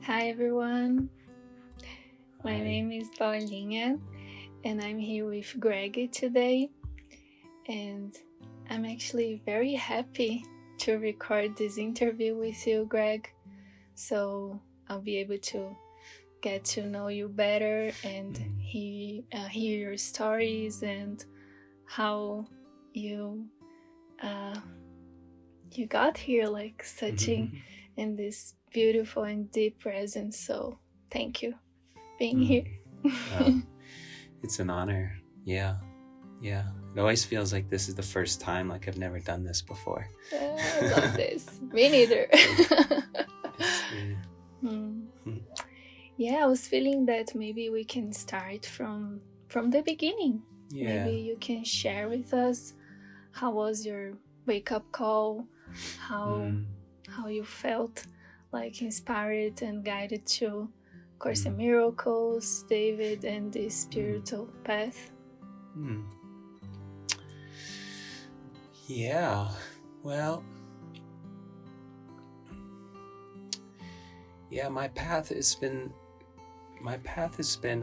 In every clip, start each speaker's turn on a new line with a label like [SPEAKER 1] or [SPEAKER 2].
[SPEAKER 1] Hi everyone, my name is Paulinha and I'm here with Greg today, and I'm actually very happy to record this interview with you, Greg, so I'll be able to get to know you better and hear your stories and how you got here like such in this beautiful and deep presence. So thank you for being here.
[SPEAKER 2] It's an honor. Yeah. It always feels like this is the first time, like I've never done this before.
[SPEAKER 1] I love this. Me neither. Yeah, I was feeling that maybe we can start from the beginning.
[SPEAKER 2] Yeah.
[SPEAKER 1] Maybe you can share with us how was your wake-up call, how you felt like inspired and guided to Course in Miracles, David, and the spiritual path.
[SPEAKER 2] Yeah, well, my path has been,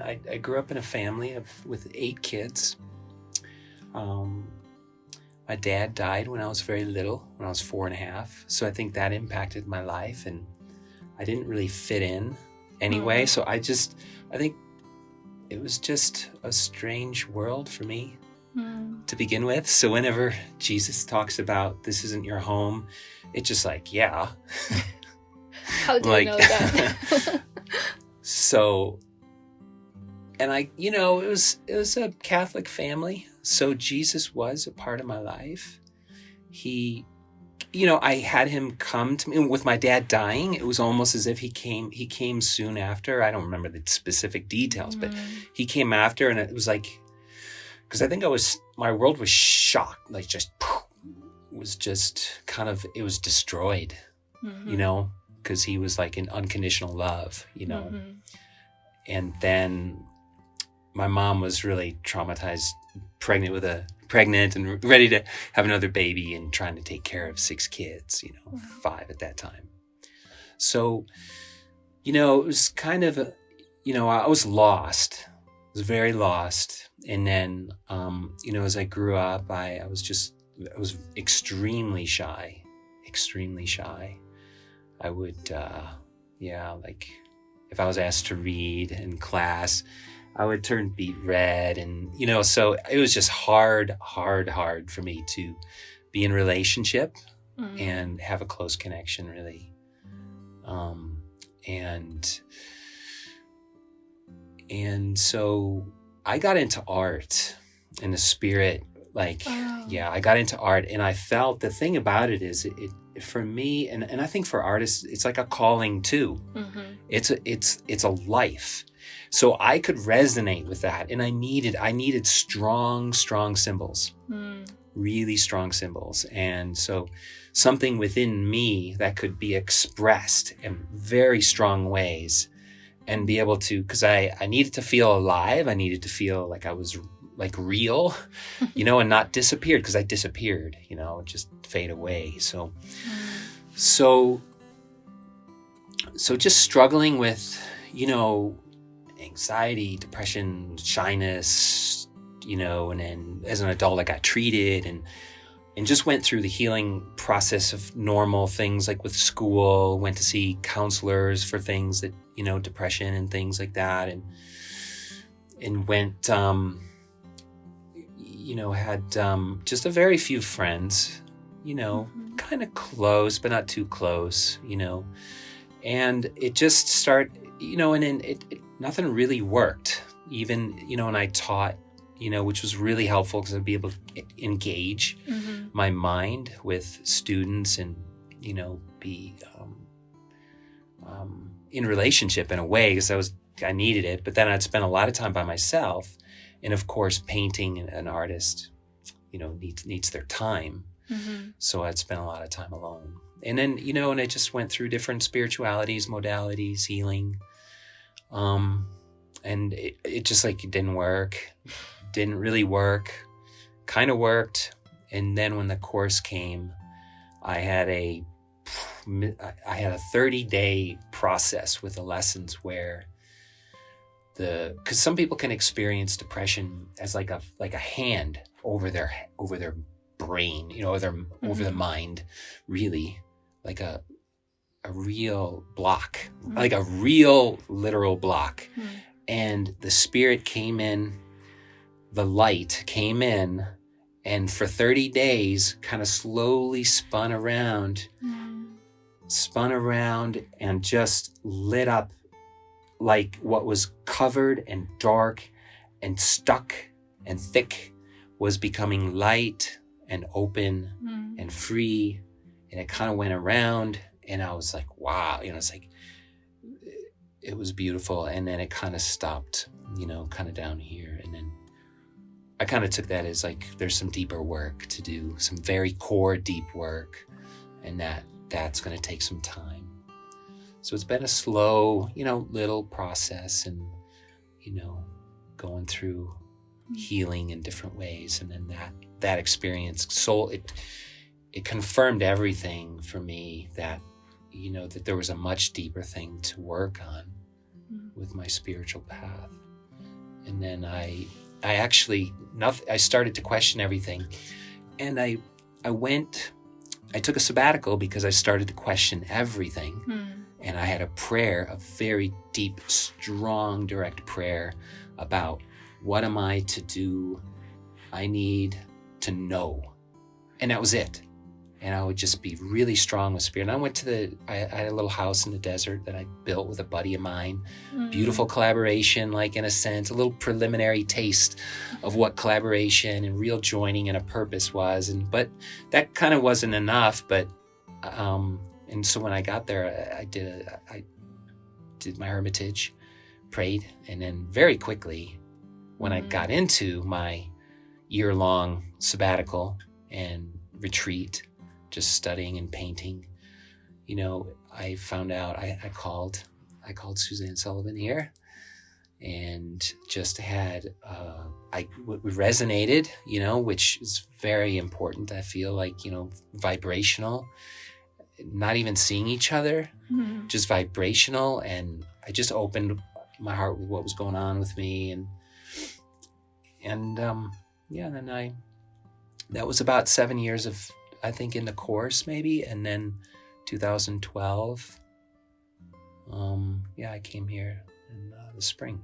[SPEAKER 2] I grew up in a family with 8 kids. My dad died when I was very little, when I was 4.5. So I think that impacted my life, and I didn't really fit in anyway. So I think it was just a strange world for me to begin with. So whenever Jesus talks about this isn't your home, it's just like, yeah.
[SPEAKER 1] How do you know that?
[SPEAKER 2] So, and it was a Catholic family. So Jesus was a part of my life. He, I had him come to me. With my dad dying, it was almost as if he came soon after. I don't remember the specific details, but he came after, and it was like, because I think my world was shocked, like just, it was just kind of, it was destroyed, because he was like in unconditional love, and then my mom was really traumatized, pregnant and ready to have another baby and trying to take care of 6 kids, 5 at that time. So, it was kind of, I was lost. I was very lost. And then, as I grew up, I was extremely shy. I would, like if I was asked to read in class, I would turn beet red, and, so it was just hard for me to be in relationship and have a close connection, really. And so I got into art and the spirit, I got into art, and I felt the thing about it is it for me, and I think for artists, it's like a calling too. It's a life. So I could resonate with that, and I needed strong symbols, really strong symbols. And so something within me that could be expressed in very strong ways and be able to, because I needed to feel alive. I needed to feel like I was like real, and not disappeared, because I disappeared, just fade away. So just struggling with, anxiety, depression, shyness, and then as an adult, I got treated and just went through the healing process of normal things, like with school, went to see counselors for things that, depression and things like that. And went, had just a very few friends, kind of close, but not too close, and it just started, and then nothing really worked, even, and I taught, which was really helpful, because I'd be able to engage my mind with students and, be in relationship in a way, because I needed it. But then I'd spend a lot of time by myself. And of course, painting an artist, needs their time. So I'd spend a lot of time alone. And then, and I just went through different spiritualities, modalities, healing. And it just it didn't really work, kind of worked. And then when the course came, I had a I had a 30-day process with the lessons where because some people can experience depression as like a hand over their brain, over the mind, really, like a real block, like a real literal block. And the spirit came in, the light came in, and for 30 days kind of slowly spun around and just lit up, like what was covered and dark and stuck and thick was becoming light and open and free. And it kind of went around, and I was like, wow, it's like, it was beautiful. And then it kind of stopped, kind of down here. And then I kind of took that as like, there's some deeper work to do, some very core deep work. And that's going to take some time. So it's been a slow, little process, and, going through healing in different ways. And then that experience, it confirmed everything for me that, that there was a much deeper thing to work on with my spiritual path. And then I started to question everything. And I took a sabbatical because I started to question everything. And I had a prayer, a very deep, strong, direct prayer about what am I to do? I need to know. And that was it. And I would just be really strong with spirit. And I went I had a little house in the desert that I built with a buddy of mine. Beautiful collaboration, like in a sense, a little preliminary taste of what collaboration and real joining and a purpose was. But that kind of wasn't enough. And so when I got there, I did my hermitage, prayed, and then very quickly, when I got into my year-long sabbatical and retreat, just studying and painting, I found out I called Suzanne Sullivan here, and just had we resonated, which is very important. I feel like vibrational. Not even seeing each other, just vibrational. And I just opened my heart with what was going on with me. And then that was about 7 years of, I think, in the course maybe. And then 2012, I came here in the spring.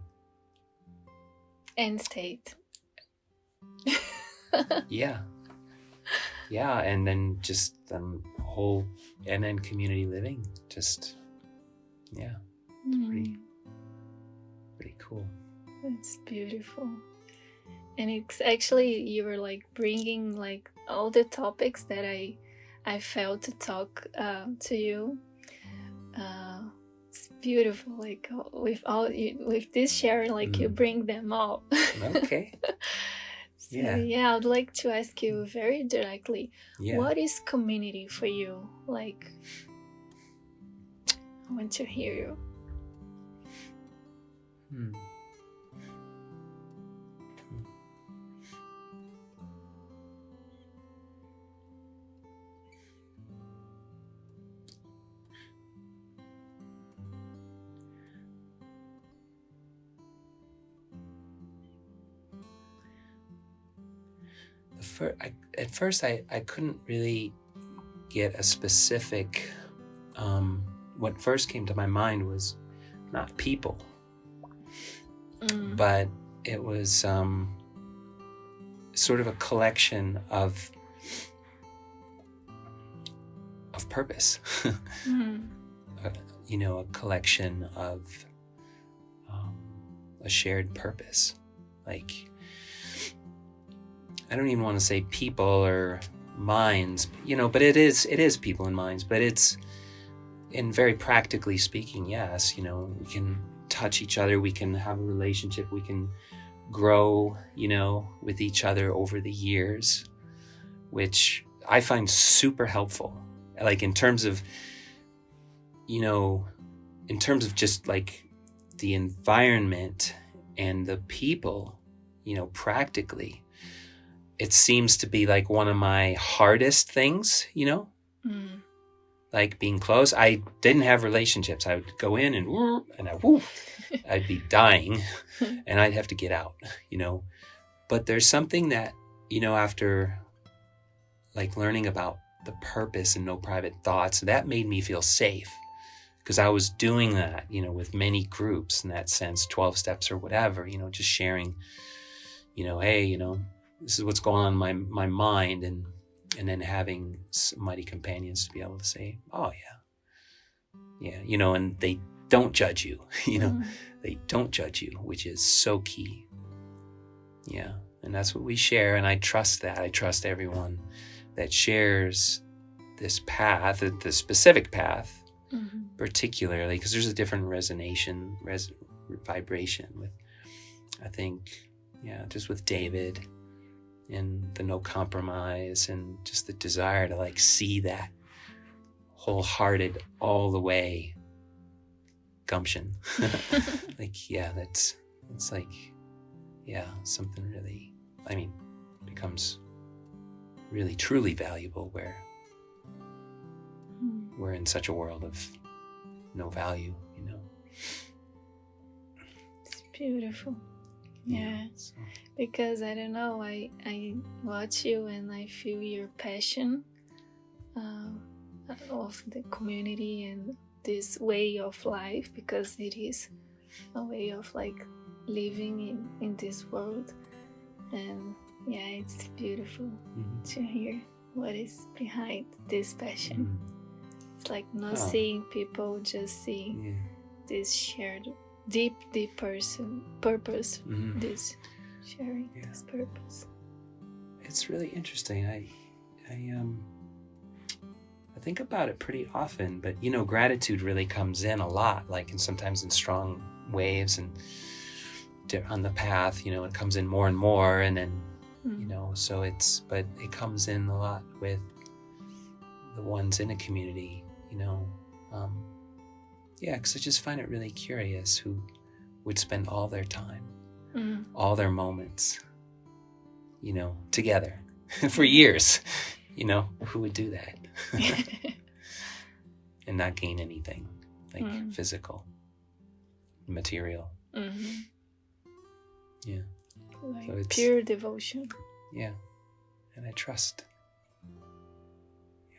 [SPEAKER 1] And stayed.
[SPEAKER 2] Yeah. And then just whole, and then community living, just, it's pretty cool.
[SPEAKER 1] It's beautiful. And it's actually, you were like bringing like all the topics that I felt to talk to you. It's beautiful, like with this sharing, like you bring them all.
[SPEAKER 2] Okay.
[SPEAKER 1] So, I would like to ask you very directly, what is community for you? Like, I want to hear you.
[SPEAKER 2] At first, I couldn't really get a specific. What first came to my mind was not people, but it was sort of a collection of purpose. A collection of a shared purpose, like. I don't even want to say people or minds, but it is people and minds, but it's, in very practically speaking, yes, we can touch each other, we can have a relationship, we can grow, with each other over the years, which I find super helpful. Like in terms of just like the environment and the people, practically, it seems to be like one of my hardest things, like being close. I didn't have relationships. I would go in and I'd be dying and I'd have to get out, But there's something that, after like learning about the purpose and no private thoughts, that made me feel safe because I was doing that, with many groups in that sense, 12 steps or whatever, just sharing, hey, this is what's going on in my mind, and then having mighty companions to be able to say, oh yeah, and they don't judge you, they don't judge you, which is so key. Yeah. And that's what we share. And I trust that. I trust everyone that shares this path, the specific path, particularly because there's a different vibration with, I think, just with David and the no compromise and just the desire to like see that wholehearted all the way gumption. It's like, something really, becomes really truly valuable where we're in such a world of no value,
[SPEAKER 1] It's beautiful. Yeah.
[SPEAKER 2] So.
[SPEAKER 1] Because I don't know, I watch you and I feel your passion of the community and this way of life, because it is a way of like living in this world. And it's beautiful to hear what is behind this passion. It's like not seeing people, just see this shared deep purpose, this sharing this purpose.
[SPEAKER 2] It's really interesting. I think about it pretty often, but gratitude really comes in a lot, like, and sometimes in strong waves and on the path, it comes in more and more, and then so but it comes in a lot with the ones in a community, because I just find it really curious who would spend all their time, all their moments, together for years, who would do that and not gain anything like physical, material. Yeah.
[SPEAKER 1] Like so it's pure devotion.
[SPEAKER 2] Yeah. And I trust.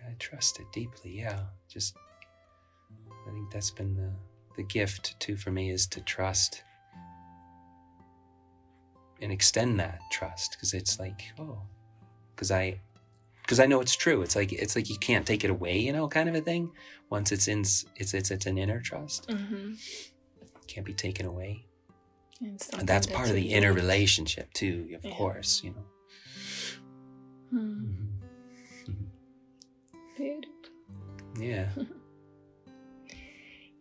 [SPEAKER 2] I trust it deeply. Yeah. Just, I think that's been the gift too for me, is to trust and extend that trust, because it's like, because I know it's true. It's like you can't take it away, kind of a thing. Once it's an inner trust. It can't be taken away. And that's part of the inner relationship too, of course,
[SPEAKER 1] Beautiful.
[SPEAKER 2] Yeah.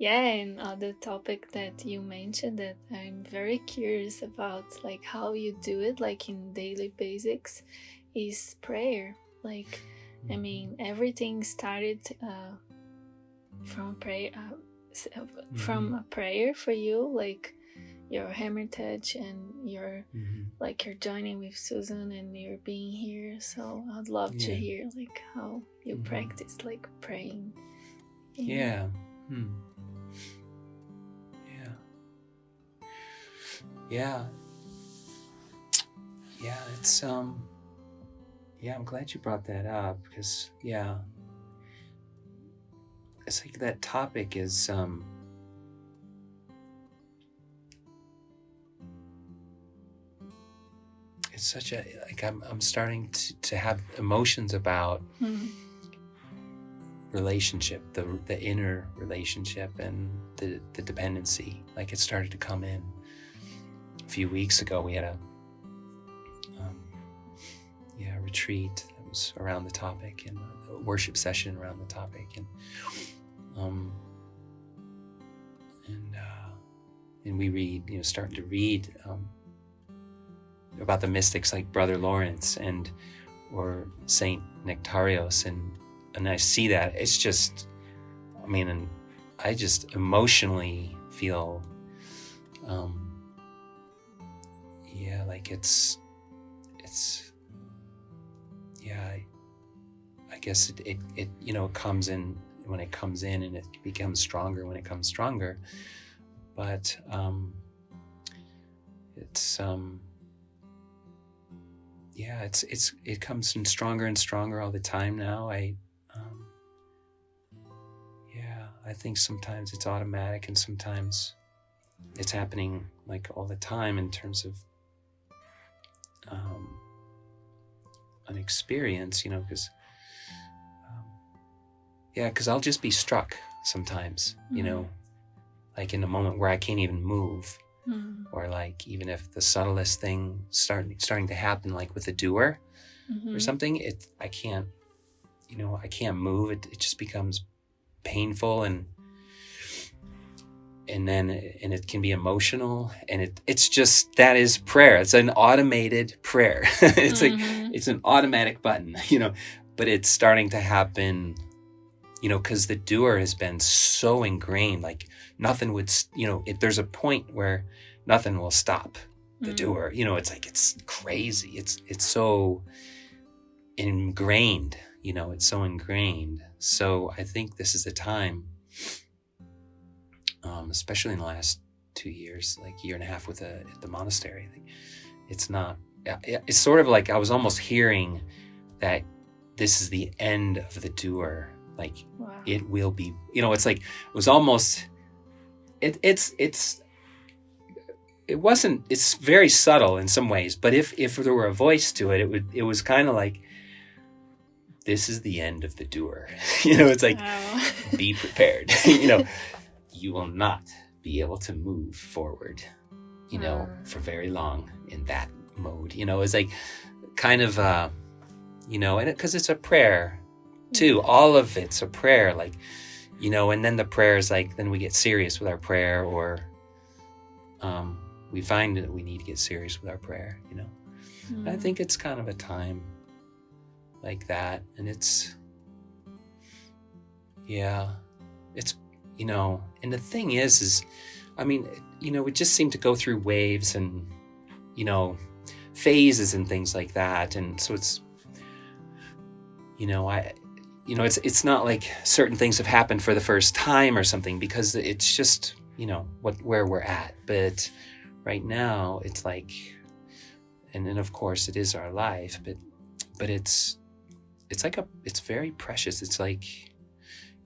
[SPEAKER 1] And other topic that you mentioned that I'm very curious about, like how you do it, like in daily basics, is prayer. Like, everything started from prayer, from a prayer for you, like your Hermitage and your like you're joining with Susan and you're being here. So I'd love to hear like how you practice like praying.
[SPEAKER 2] Yeah. It's I'm glad you brought that up, because it's like that topic is it's such a, like, I'm starting to have emotions about relationship, the inner relationship and the dependency. Like, it started to come in a few weeks ago. We had a retreat that was around the topic, and a worship session around the topic, and we read, starting to read about the mystics like Brother Lawrence or Saint Nectarios, and I see that it's just, and I just emotionally feel, like it's. I guess it comes in when it comes in, and it becomes stronger when it comes stronger. But it comes in stronger and stronger all the time now. I think sometimes it's automatic, and sometimes it's happening like all the time in terms of an experience, because I'll just be struck sometimes, like in a moment where I can't even move, or like even if the subtlest thing starting to happen, like with a doer or something, I can't move. It just becomes painful, and it can be emotional, and it's just, that is prayer. It's an automated prayer. It's like it's an automatic button, but it's starting to happen, because the doer has been so ingrained, like nothing would, there's a point where nothing will stop the doer. It's like, it's crazy. It's so ingrained, it's so ingrained. So I think this is the time, especially in the last 2 years, like year and a half at the monastery. I think it's sort of like I was almost hearing that this is the end of the doer. Like, wow. It will be, it's like, it was almost, it's very subtle in some ways, but if there were a voice to it, it was kind of like, this is the end of the doer. It's like, wow. Be prepared. You will not be able to move forward, for very long in that mode. It's like kind of, and because it's a prayer too. All of it's a prayer, like, and then the prayer is like, then we get serious with our prayer, or we find that we need to get serious with our prayer, I think it's kind of a time like that. And it's, and the thing is, we just seem to go through waves and, phases and things like that. And so it's, it's not like certain things have happened for the first time or something, because it's just, where we're at. But right now it's like, and then of course it is our life, but it's like it's very precious. It's like,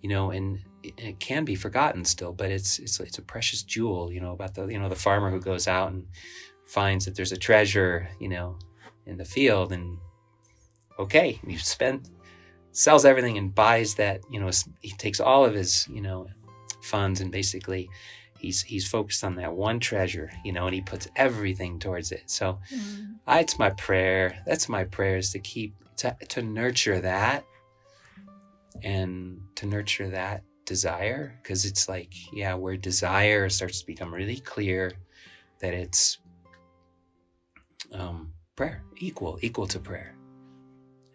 [SPEAKER 2] and it can be forgotten still, but it's a precious jewel, about the farmer who goes out and finds that there's a treasure, in the field, and okay, sells everything and buys that, he takes all of his, funds, and basically he's focused on that one treasure, and he puts everything towards it. So it's my prayer. That's my prayer, is to keep, to nurture that, and to nurture that desire, because it's like, where desire starts to become really clear, that it's prayer, equal to prayer.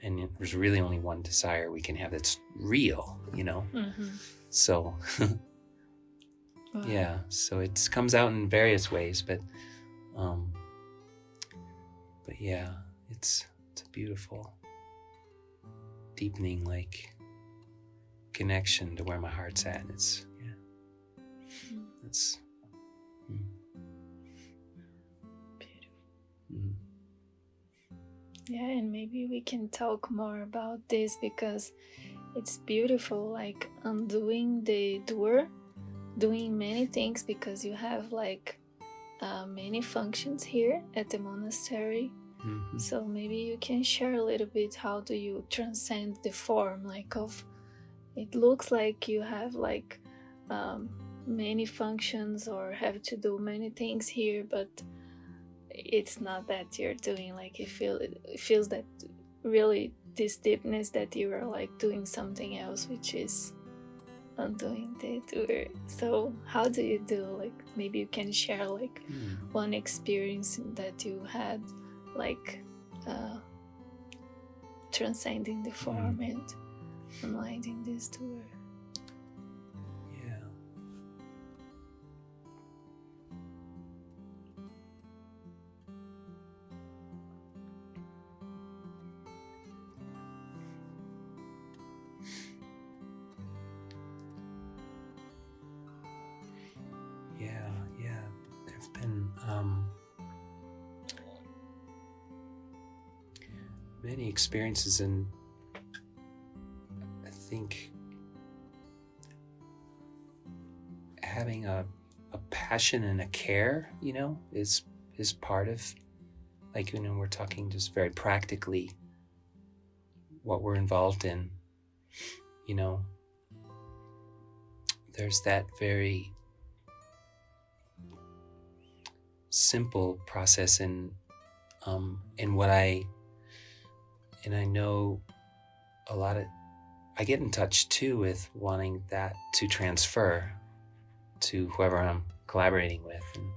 [SPEAKER 2] And there's really only one desire we can have that's real, So, wow. So it comes out in various ways, but it's a beautiful, deepening, like, connection to where my heart's at. And it's
[SPEAKER 1] beautiful. And maybe we can talk more about this, because it's beautiful, like undoing the doer, doing many things, because you have like many functions here at the monastery. So maybe you can share a little bit, how do you transcend the form, like of, it looks like you have like many functions, or have to do many things here, but it's not that you're doing, like, it feels that really this deepness, that you are like doing something else, which is undoing the doer. So how do you do, like, maybe you can share like one experience that you had, like transcending the form and unwinding this doer.
[SPEAKER 2] many experiences, and I think having a passion and a care, is part of, like, we're talking just very practically what we're involved in, there's that very simple process in what I know I get in touch too with wanting that to transfer to whoever I'm collaborating with and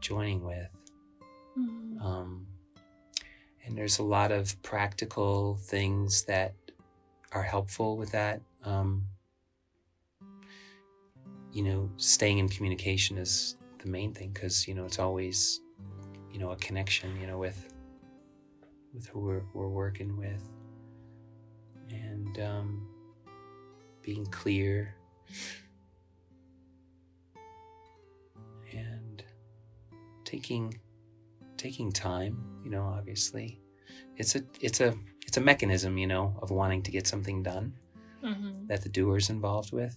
[SPEAKER 2] joining with. And there's a lot of practical things that are helpful with that. Staying in communication is the main thing, because it's always a connection with who we're working with, and being clear and taking time. Obviously it's a mechanism of wanting to get something done that the doer's involved with.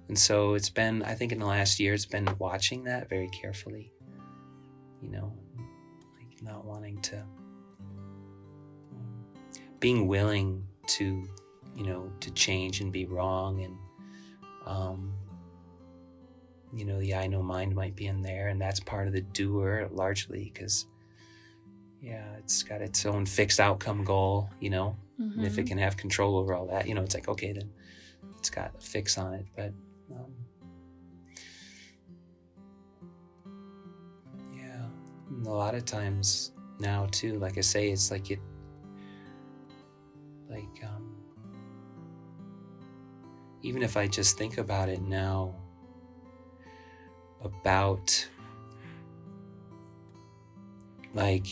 [SPEAKER 2] And so it's been, I think in the last year, it's been watching that very carefully, like not wanting to, being willing to, to change and be wrong. And, the I know mind might be in there, and that's part of the doer largely, because, it's got its own fixed outcome goal, and if it can have control over all that, it's like, okay, then it's got a fix on it. But and a lot of times now too, like I say, it's like even if I just think about it now, about like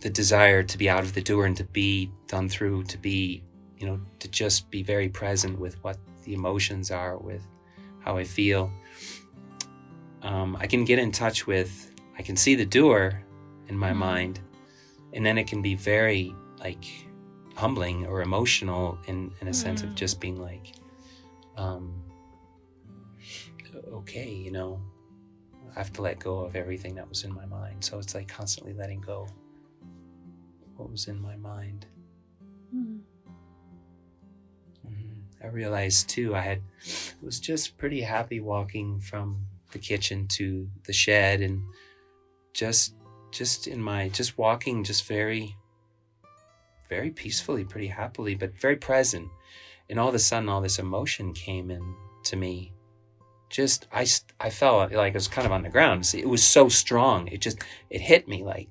[SPEAKER 2] the desire to be out of the doer and to be done through, to be, to just be very present with what the emotions are, with how I feel. I can get in touch with, I can see the doer in my mind, and then it can be very like humbling or emotional in a sense of just being like, okay, I have to let go of everything that was in my mind. So it's like constantly letting go what was in my mind. I realized too, was just pretty happy walking from the kitchen to the shed, and just walking just very, very peacefully, pretty happily, but very present. And all of a sudden, all this emotion came in to me. I felt like I was kind of on the ground. See, it was so strong. It hit me like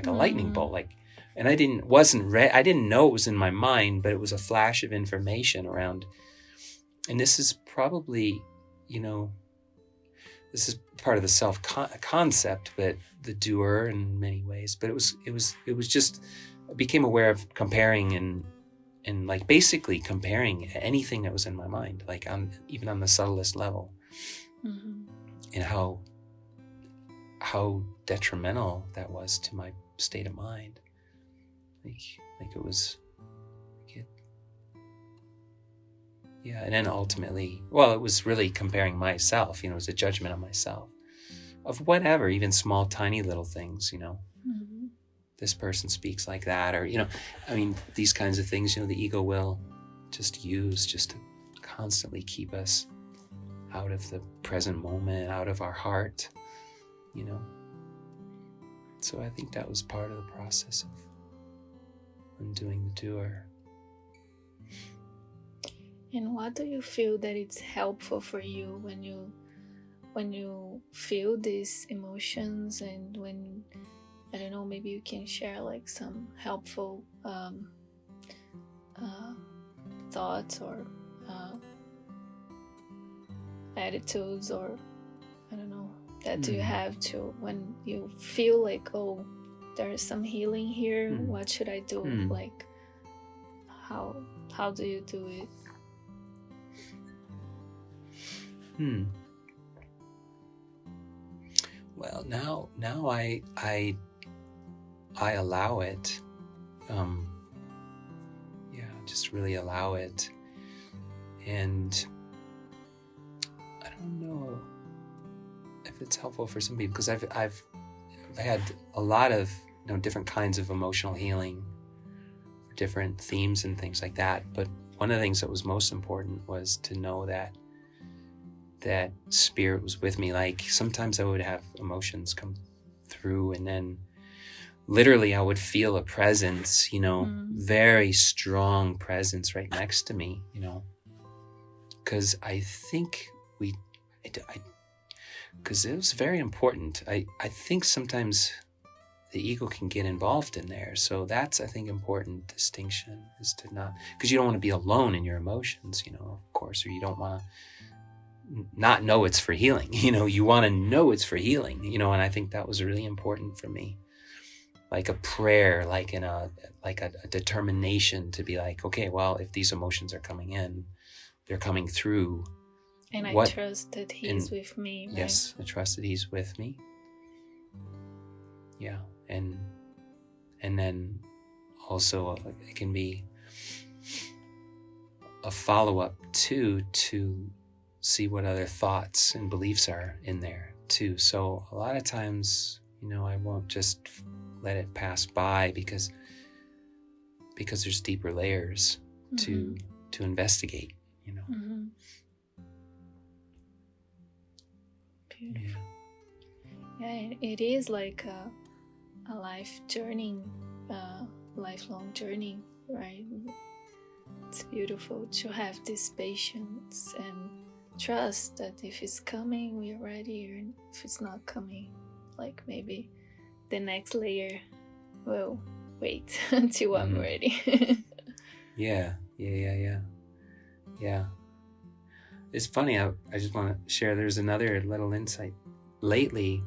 [SPEAKER 2] a lightning bolt. And I didn't know it was in my mind, but it was a flash of information around. And this is probably, this is part of the self concept, but the doer in many ways. But it was just, I became aware of comparing and like basically comparing anything that was in my mind, like even on the subtlest level, and how detrimental that was to my state of mind. Like it was, and then ultimately, it was really comparing myself, it was a judgment on myself of whatever, even small, tiny little things, this person speaks like that, or, these kinds of things, the ego will just use just to constantly keep us out of the present moment, out of our heart, So I think that was part of the process of undoing the doer.
[SPEAKER 1] And what do you feel that it's helpful for you when you feel these emotions, and when, I don't know, maybe you can share like some helpful thoughts or attitudes, or I don't know, that you have to, when you feel like, oh, there's some healing here, what should I do? Like, how do you do it? Well,
[SPEAKER 2] now I allow it. just really allow it. And I don't know if it's helpful for some people, because I've had a lot of different kinds of emotional healing, different themes and things like that. But one of the things that was most important was to know that Spirit was with me. Like sometimes I would have emotions come through, and then literally I would feel a presence, very strong presence right next to me, because I think because it was very important. I think sometimes the ego can get involved in there. So that's, I think, important distinction, is to not, because you don't want to be alone in your emotions, of course, or you don't want to not know it's for healing. You want to know it's for healing, and I think that was really important for me. Like a prayer, like a determination to be like, okay, well, if these emotions are coming in, they're coming through.
[SPEAKER 1] And I trust that He's with me. Right?
[SPEAKER 2] Yes, I trust that He's with me. Yeah, and then also it can be a follow-up too, to see what other thoughts and beliefs are in there too. So a lot of times, I won't just let it pass by, because there's deeper layers to investigate,
[SPEAKER 1] Mm-hmm. Beautiful. Yeah, it is like a life journey, lifelong journey, right? It's beautiful to have this patience and trust that if it's coming, we're ready, and if it's not coming, like maybe the next layer will wait until I'm ready.
[SPEAKER 2] Yeah. It's funny, I just want to share, there's another little insight. Lately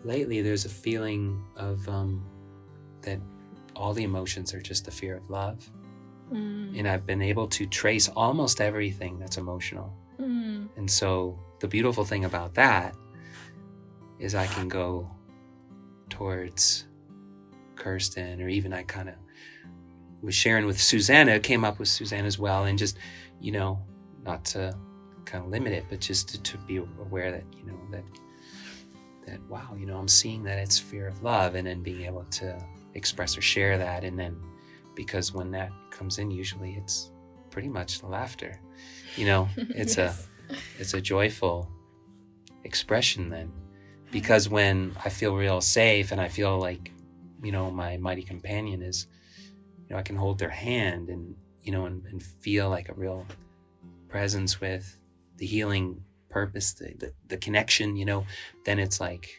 [SPEAKER 2] there's a feeling of that all the emotions are just the fear of love. And I've been able to trace almost everything that's emotional. And so the beautiful thing about that is I can go towards Kirsten, or even I kind of was sharing with Susanna, came up with Susanna as well, and just, not to kind of limit it, but just to be aware that, that wow, I'm seeing that it's fear of love, and then being able to express or share that. And then, because when that comes in, usually it's pretty much laughter, it's yes. It's a joyful expression then, because when I feel real safe and I feel like, my mighty companion is, I can hold their hand and, and feel like a real presence with the healing purpose, the connection, then it's like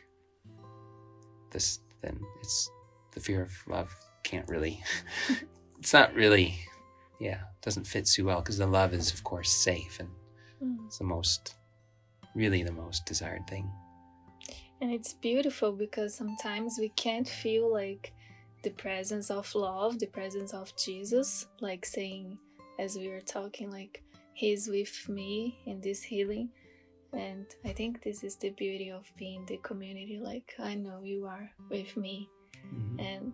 [SPEAKER 2] this, then it's the fear of love can't really, it's not really, doesn't fit too well, because the love is, of course, safe, and it's the most desired thing.
[SPEAKER 1] And it's beautiful because sometimes we can't feel like the presence of love, the presence of Jesus, like saying, as we were talking, like He's with me in this healing. And I think this is the beauty of being the community, like I know you are with me. And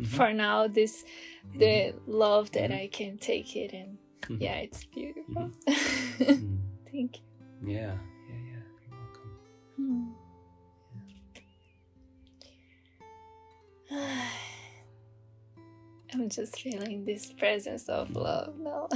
[SPEAKER 1] for now, the love that I can take it, and it's beautiful. Thank you.
[SPEAKER 2] Yeah, you're welcome.
[SPEAKER 1] I'm just feeling this presence of love now.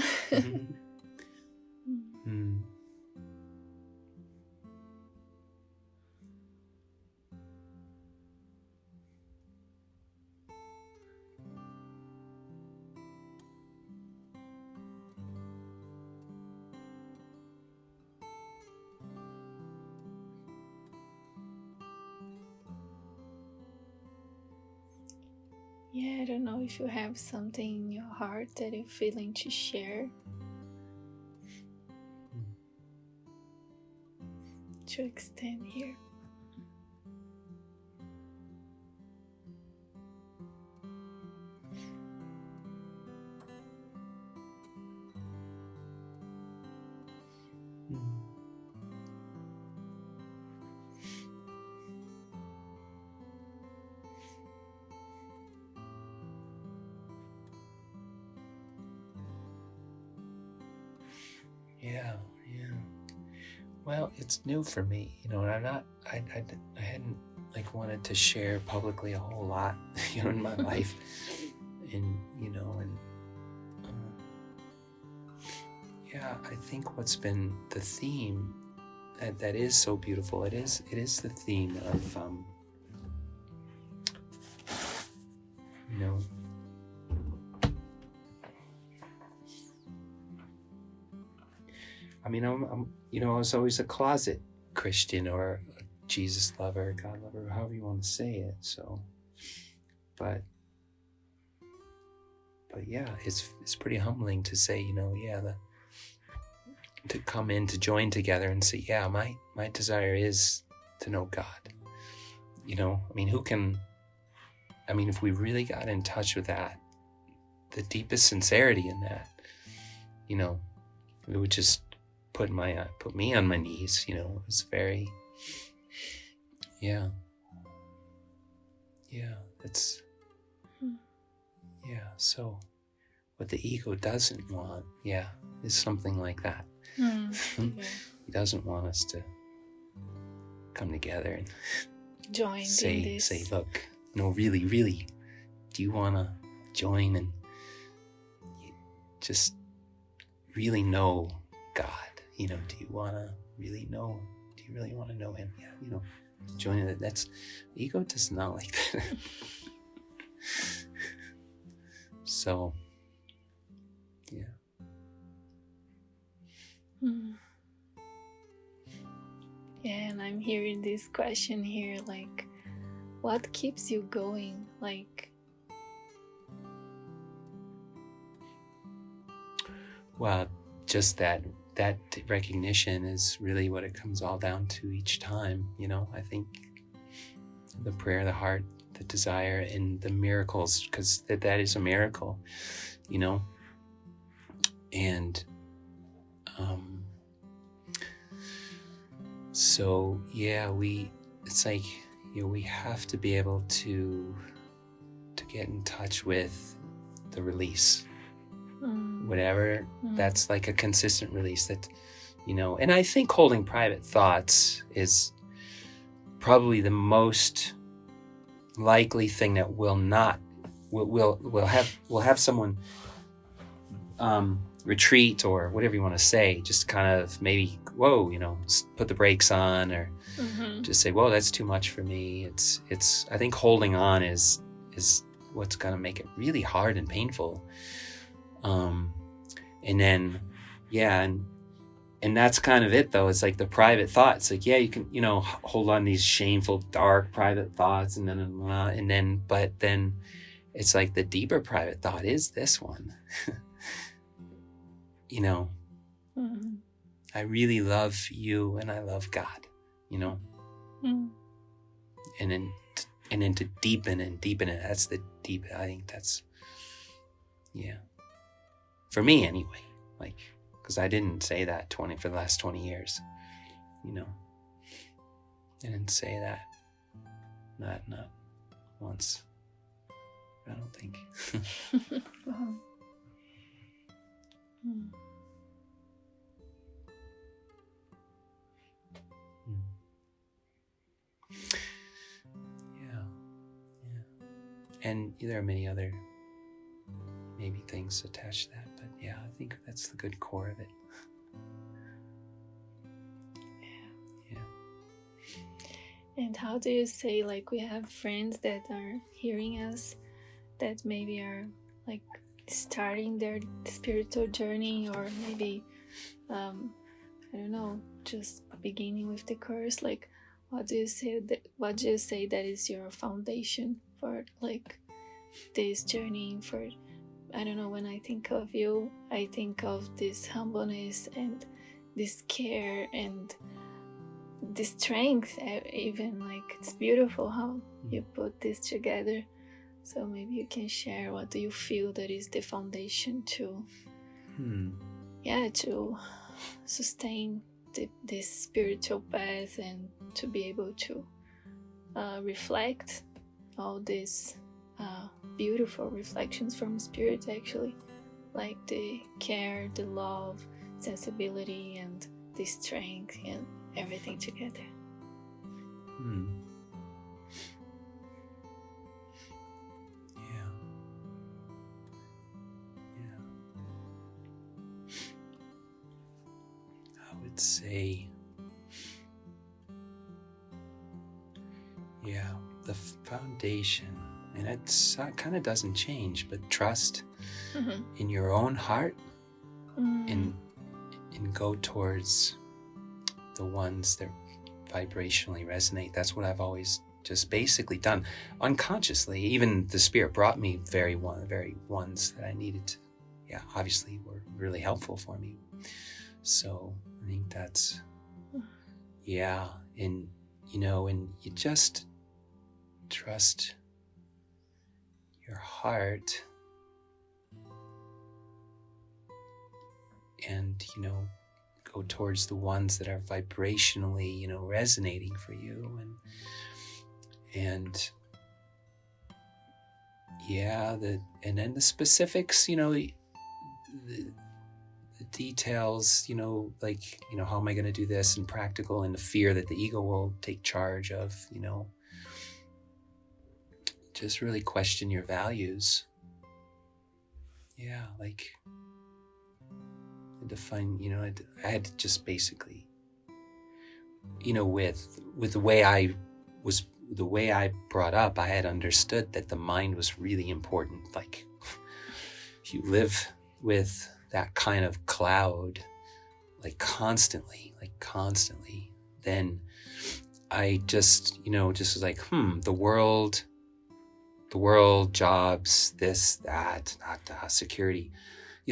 [SPEAKER 1] I don't know if you have something in your heart that you're feeling to share, to extend here.
[SPEAKER 2] Yeah. Well, it's new for me, and I hadn't like wanted to share publicly a whole lot, in my life, and yeah, I think what's been the theme that is so beautiful. It is the theme of I was always a closet Christian or a Jesus lover, God lover, however you want to say it. So, but yeah, it's pretty humbling to say, to come in, to join together and say, yeah, my desire is to know God. If we really got in touch with that, the deepest sincerity in that, it would just put me on my knees. It was very, it's, so what the ego doesn't want, is something like that. He doesn't want us to come together and
[SPEAKER 1] join
[SPEAKER 2] say, look, no, really, do you want to join and just really know God? Do you want to really know? Do you really want to know Him? Yeah, join it. That's ego does not like that. So, yeah.
[SPEAKER 1] Yeah, and I'm hearing this question here, like, what keeps you going? Like,
[SPEAKER 2] well, just that recognition is really what it comes all down to each time. I think the prayer, the heart, the desire, and the miracles, because that is a miracle, and so it's like, we have to be able to get in touch with the release, whatever, that's like a consistent release that, and I think holding private thoughts is probably the most likely thing that we'll have someone retreat, or whatever you want to say, just kind of maybe, whoa, put the brakes on, or just say, whoa, that's too much for me. It's I think holding on is what's going to make it really hard and painful. And then, and that's kind of it though. It's like the private thoughts, like, you can, hold on these shameful, dark, private thoughts, and then, but then it's like the deeper private thought is this one. I really love you and I love God, and then to deepen it. That's the deep, I think that's, for me anyway, like, because I didn't say that for the last 20 years, I didn't say that, not once, I don't think. And there are many other maybe things attached to that, but I think that's the good core of it.
[SPEAKER 1] And how do you say, like, we have friends that are hearing us that maybe are like starting their spiritual journey, or maybe I don't know, just beginning with the course, like, what do you say that is your foundation for like this journey? For, I don't know, when I think of you, I think of this humbleness and this care and this strength, even, like, it's beautiful how you put this together. So maybe you can share, what do you feel that is the foundation to to sustain this spiritual path, and to be able to reflect all these beautiful reflections from spirit, actually, like the care, the love, sensibility and the strength and everything together.
[SPEAKER 2] Yeah. I would say, the foundation, and it kind of doesn't change, but trust in your own heart and go towards the ones that vibrationally resonate. That's what I've always just basically done unconsciously. Even the Spirit brought me very ones that I needed to, obviously were really helpful for me. So I think that's, and you just trust your heart and, go towards the ones that are vibrationally, resonating for you. And then the specifics, the details, like, how am I going to do this, and practical, and the fear that the ego will take charge of, just really question your values. Like define, I had to just basically, with the way I brought up, I had understood that the mind was really important. Like, if you live with that kind of cloud, like constantly, then I just, just was like, the world, jobs, this, that, security,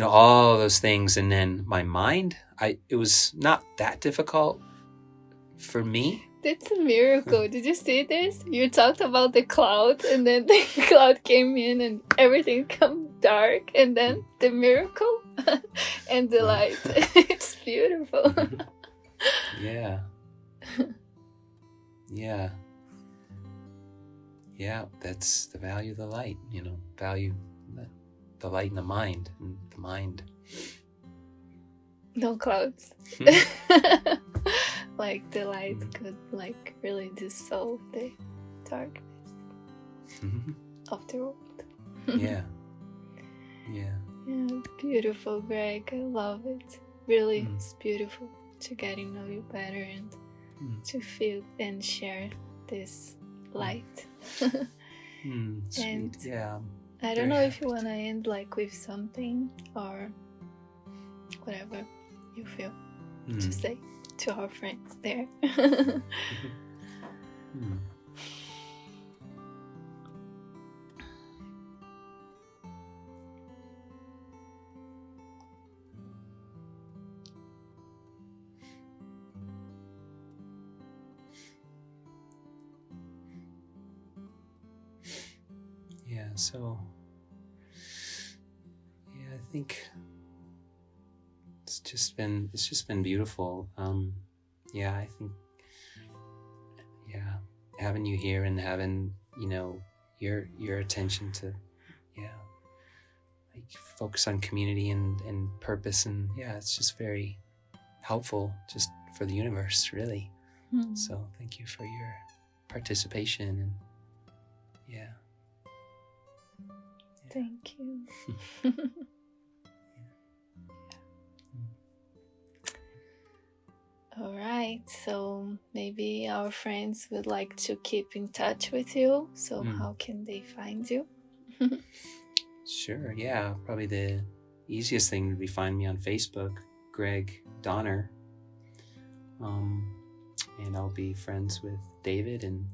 [SPEAKER 2] all those things. And then my mind, it was not that difficult for me.
[SPEAKER 1] That's a miracle. Did you see this? You talked about the cloud, and then the cloud came in and everything became dark, and then the miracle and the light. It's beautiful.
[SPEAKER 2] That's the value of the light, value the light in the mind,
[SPEAKER 1] No clouds. Like the light could really dissolve the darkness of the world.
[SPEAKER 2] Yeah,
[SPEAKER 1] beautiful, Greg. I love it. Really, it's beautiful to get to know you better and to feel and share this light.
[SPEAKER 2] Sweet.
[SPEAKER 1] I don't know if you want to end with something or whatever you feel to say to our friends there.
[SPEAKER 2] So I think it's just been beautiful. I think having you here and having your attention to focus on community and purpose, and it's just very helpful just for the universe, really. So thank you for your participation, and
[SPEAKER 1] thank you. All right, so maybe our friends would like to keep in touch with you. So how can they find you?
[SPEAKER 2] Sure, probably the easiest thing would be find me on Facebook, Greg Donner. And I'll be friends with David and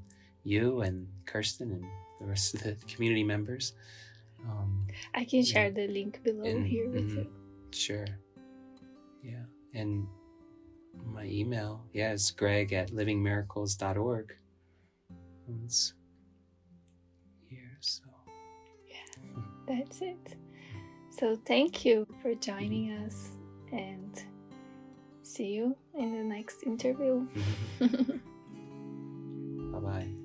[SPEAKER 2] you and Kirsten and the rest of the community members.
[SPEAKER 1] I can share the link below here with you.
[SPEAKER 2] Sure. And my email, is greg@livingmiracles.org. It's here, so.
[SPEAKER 1] That's it. So thank you for joining us, and see you in the next interview.
[SPEAKER 2] Bye-bye.